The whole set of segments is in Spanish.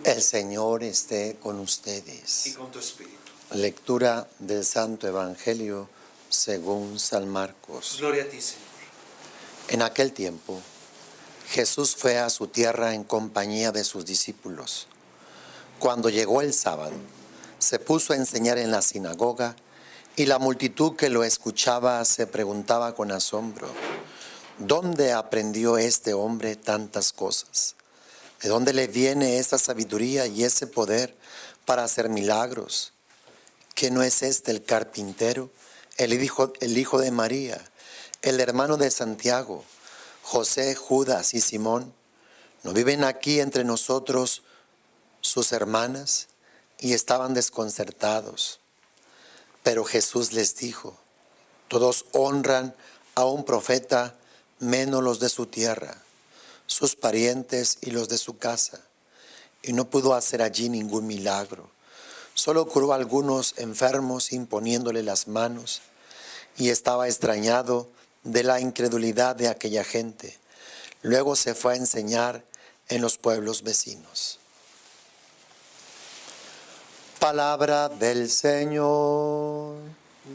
El Señor esté con y ustedes. con tu espíritu. Lectura del Santo Evangelio según San Marcos. Gloria a ti, Señor. En aquel tiempo, Jesús fue a su tierra en compañía de sus discípulos. Cuando llegó el sábado, se puso a enseñar en la sinagoga y la multitud que lo escuchaba se preguntaba con asombro: ¿dónde aprendió este hombre tantas cosas? ¿De dónde le viene esta sabiduría y ese poder para hacer milagros? ¿Que no es este el carpintero, el hijo de María, el hermano de Santiago, José, Judas y Simón? ¿No viven aquí entre nosotros sus hermanas? Y estaban desconcertados. Pero Jesús les dijo: todos honran a un profeta, menos los de su tierra, sus parientes y los de su casa. Y no pudo hacer allí ningún milagro. Solo curó a algunos enfermos imponiéndole las manos, y estaba extrañado de la incredulidad de aquella gente. Luego se fue a enseñar en los pueblos vecinos. Palabra del Señor.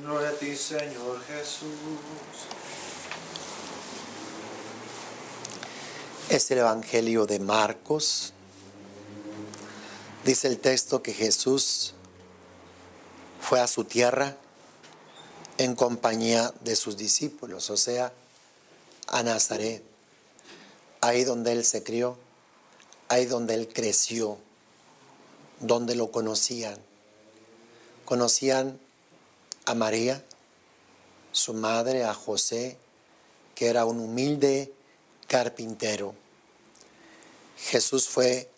Gloria a ti, Señor Jesús. Es el Evangelio de Marcos. Dice el texto que Jesús fue a su tierra en compañía de sus discípulos, o sea, a Nazaret, ahí donde él se crió, ahí donde él creció, donde lo conocían. Conocían a María, su madre, a José, que era un humilde carpintero. Jesús fue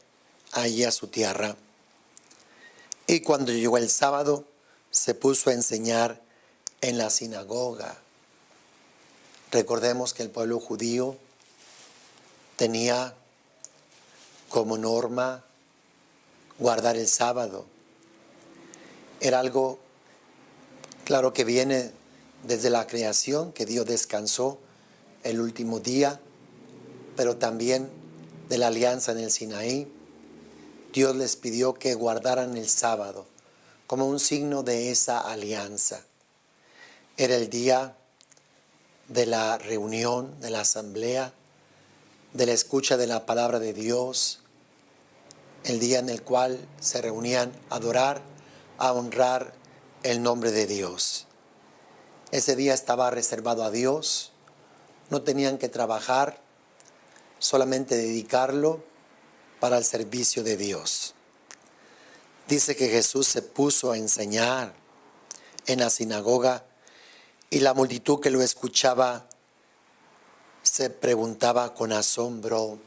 allí a su tierra, y cuando llegó el sábado se puso a enseñar en la sinagoga. Recordemos que el pueblo judío tenía como norma guardar el sábado. Era algo, claro, que viene desde la creación, que Dios descansó el último día, pero también de la alianza en el Sinaí. Dios les pidió que guardaran el sábado como un signo de esa alianza. Era el día de la reunión, de la asamblea, de la escucha de la palabra de Dios, el día en el cual se reunían a adorar, a honrar el nombre de Dios. Ese día estaba reservado a Dios, no tenían que trabajar, solamente dedicarlo para el servicio de Dios. Dice que Jesús se puso a enseñar en la sinagoga y la multitud que lo escuchaba se preguntaba con asombro: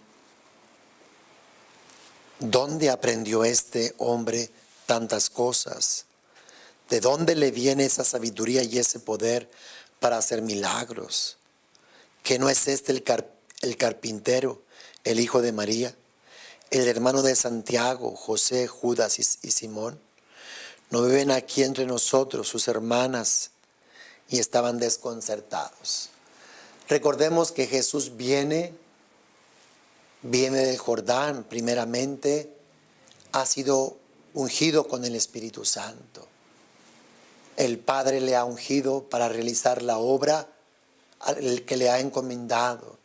¿dónde aprendió este hombre tantas cosas? ¿De dónde le viene esa sabiduría y ese poder para hacer milagros? ¿Que no es este el carpintero, el hijo de María, el hermano de Santiago, José, Judas y Simón? ¿No viven aquí entre nosotros sus hermanas? Y estaban desconcertados. Recordemos que Jesús viene del Jordán, primeramente, ha sido ungido con el Espíritu Santo. El Padre le ha ungido para realizar la obra que le ha encomendado,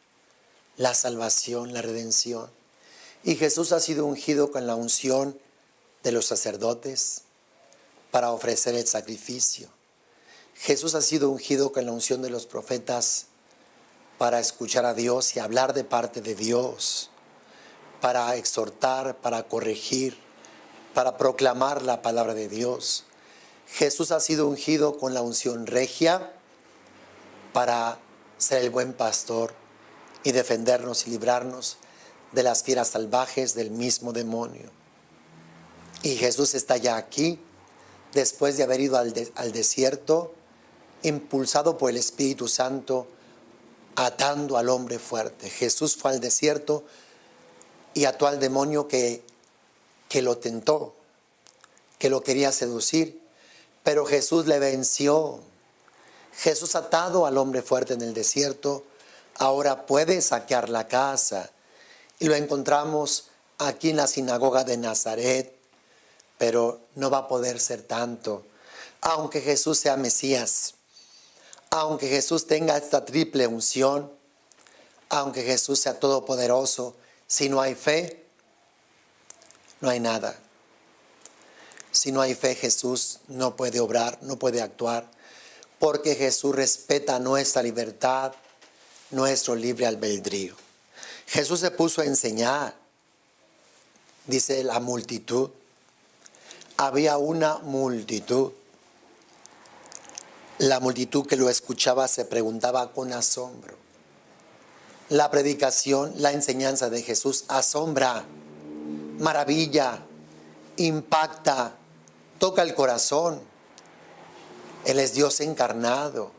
la salvación, la redención. Y Jesús ha sido ungido con la unción de los sacerdotes para ofrecer el sacrificio. Jesús ha sido ungido con la unción de los profetas para escuchar a Dios y hablar de parte de Dios, para exhortar, para corregir, para proclamar la palabra de Dios. Jesús ha sido ungido con la unción regia para ser el buen pastor y defendernos y librarnos de las fieras salvajes del mismo demonio. Y Jesús está ya aquí, después de haber ido al desierto, impulsado por el Espíritu Santo, atando al hombre fuerte. Jesús fue al desierto y ató al demonio que lo tentó, que lo quería seducir, pero Jesús le venció. Jesús, atado al hombre fuerte en el desierto, ahora puede saquear la casa, y lo encontramos aquí en la sinagoga de Nazaret, pero no va a poder ser tanto. Aunque Jesús sea Mesías, aunque Jesús tenga esta triple unción, aunque Jesús sea todopoderoso, si no hay fe, no hay nada. Si no hay fe, Jesús no puede obrar, no puede actuar, porque Jesús respeta nuestra libertad, nuestro libre albedrío. Jesús se puso a enseñar, dice la multitud. Había una multitud. La multitud que lo escuchaba se preguntaba con asombro. La predicación, la enseñanza de Jesús asombra, maravilla, impacta, toca el corazón. Él es Dios encarnado.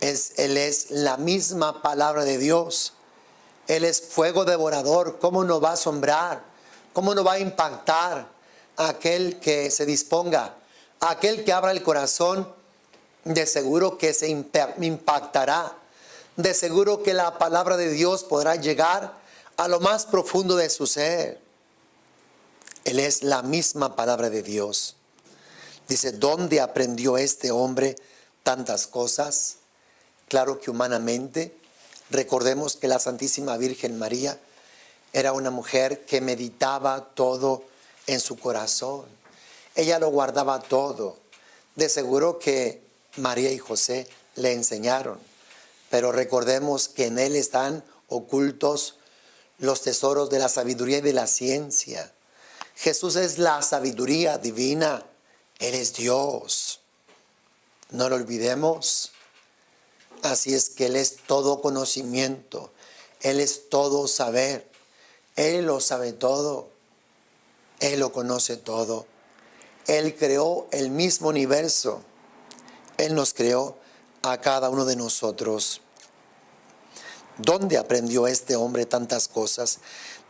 Él es la misma palabra de Dios. Él es fuego devorador. ¿Cómo no va a asombrar? ¿Cómo no va a impactar a aquel que se disponga? A aquel que abra el corazón, de seguro que se impactará. De seguro que la palabra de Dios podrá llegar a lo más profundo de su ser. Él es la misma palabra de Dios. Dice, ¿dónde aprendió este hombre tantas cosas? Claro que humanamente, recordemos que la Santísima Virgen María era una mujer que meditaba todo en su corazón. Ella lo guardaba todo. De seguro que María y José le enseñaron. Pero recordemos que en él están ocultos los tesoros de la sabiduría y de la ciencia. Jesús es la sabiduría divina. Él es Dios. No lo olvidemos. Así es que Él es todo conocimiento. Él es todo saber. Él lo sabe todo. Él lo conoce todo. Él creó el mismo universo. Él nos creó a cada uno de nosotros. ¿Dónde aprendió este hombre tantas cosas?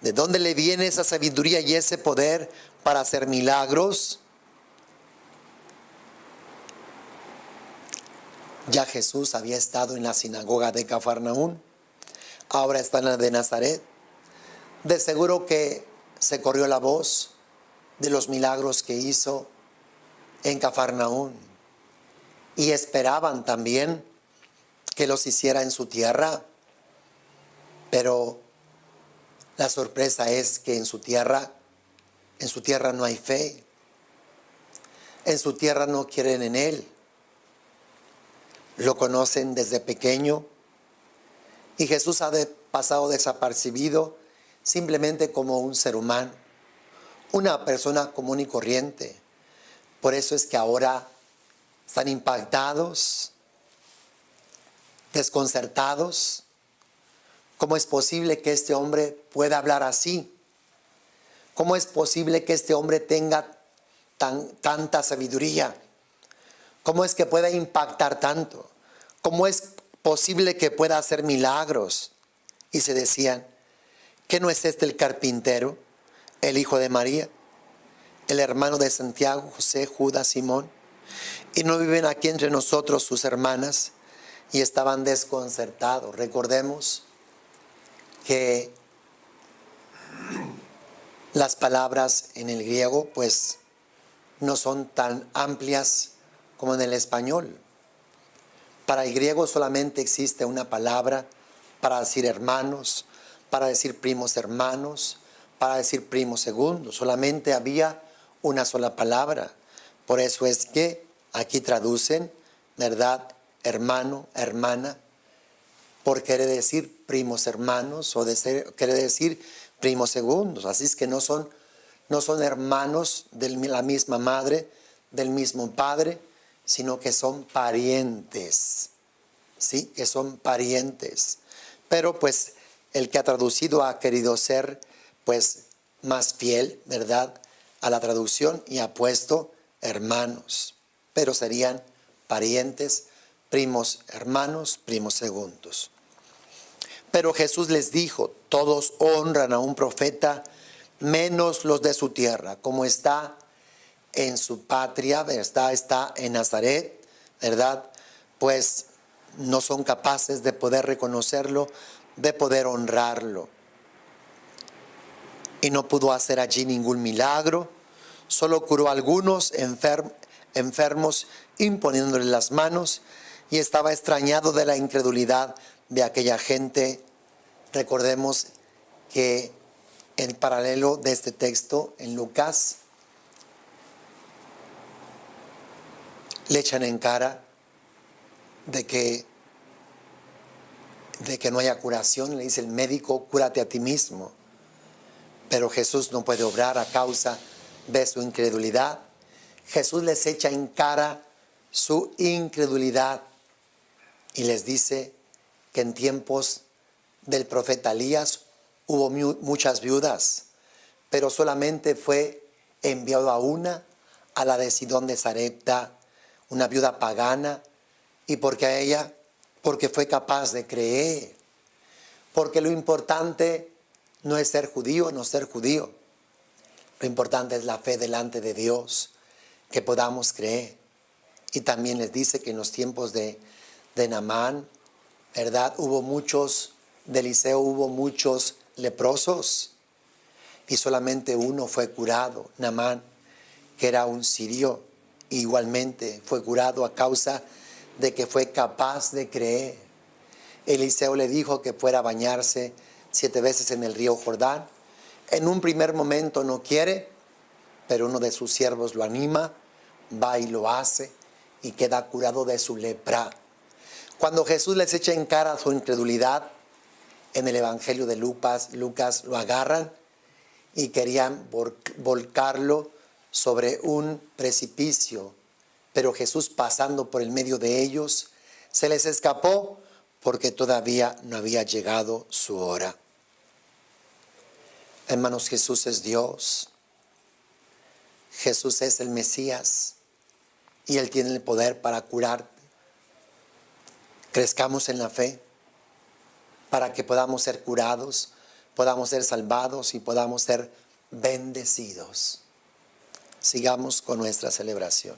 ¿De dónde le viene esa sabiduría y ese poder para hacer milagros? Ya Jesús había estado en la sinagoga de Cafarnaún, ahora está en la de Nazaret. De seguro que se corrió la voz de los milagros que hizo en Cafarnaún y esperaban también que los hiciera en su tierra, pero la sorpresa es que en su tierra no hay fe, en su tierra no quieren en Él. Lo conocen desde pequeño y Jesús ha pasado desapercibido simplemente como un ser humano, una persona común y corriente. Por eso es que ahora están impactados, desconcertados. ¿Cómo es posible que este hombre pueda hablar así? ¿Cómo es posible que este hombre tenga tanta sabiduría? ¿Cómo es que pueda impactar tanto? ¿Cómo es posible que pueda hacer milagros? Y se decían, ¿qué no es este el carpintero, el hijo de María, el hermano de Santiago, José, Judas, Simón? ¿Y no viven aquí entre nosotros sus hermanas? Y estaban desconcertados. Recordemos que las palabras en el griego pues no son tan amplias como en el español. Para el griego solamente existe una palabra para decir hermanos, para decir primos hermanos, para decir primos segundos. Solamente había una sola palabra. Por eso es que aquí traducen, ¿verdad? Hermano, hermana, por quiere decir primos hermanos o quiere decir primos segundos. Así es que no son hermanos de la misma madre, del mismo padre, sino que son parientes, ¿sí? Que son parientes. Pero pues el que ha traducido ha querido ser pues más fiel, ¿verdad?, a la traducción y ha puesto hermanos, pero serían parientes, primos hermanos, primos segundos. Pero Jesús les dijo, todos honran a un profeta, menos los de su tierra, como está en su patria, ¿verdad? Está en Nazaret, ¿verdad? Pues no son capaces de poder reconocerlo, de poder honrarlo. y no pudo hacer allí ningún milagro. Solo curó a algunos enfermos imponiéndoles las manos, y estaba extrañado de la incredulidad de aquella gente. Recordemos que en paralelo de este texto, en Lucas, le echan en cara de que no haya curación. Le dice el médico: cúrate a ti mismo. Pero Jesús no puede obrar a causa de su incredulidad. Jesús les echa en cara su incredulidad y les dice que en tiempos del profeta Elías hubo muchas viudas, pero solamente fue enviado a una, a la de Sidón de Sarepta, una viuda pagana, y porque fue capaz de creer. Porque lo importante no es ser judío o no ser judío. Lo importante es la fe delante de Dios, que podamos creer. Y también les dice que en los tiempos de Naamán, ¿verdad? De Eliseo hubo muchos leprosos y solamente uno fue curado, Naamán, que era un sirio. Igualmente fue curado a causa de que fue capaz de creer. Eliseo le dijo que fuera a bañarse 7 veces en el río Jordán. En un primer momento no quiere, pero uno de sus siervos lo anima, va y lo hace y queda curado de su lepra. Cuando Jesús les echa en cara su incredulidad, en el Evangelio de Lucas lo agarran y querían volcarlo sobre un precipicio, pero Jesús, pasando por el medio de ellos, se les escapó porque todavía no había llegado su hora. Hermanos, Jesús es Dios. Jesús es el Mesías y Él tiene el poder para curar. Crezcamos en la fe para que podamos ser curados, podamos ser salvados y podamos ser bendecidos. Sigamos con nuestra celebración.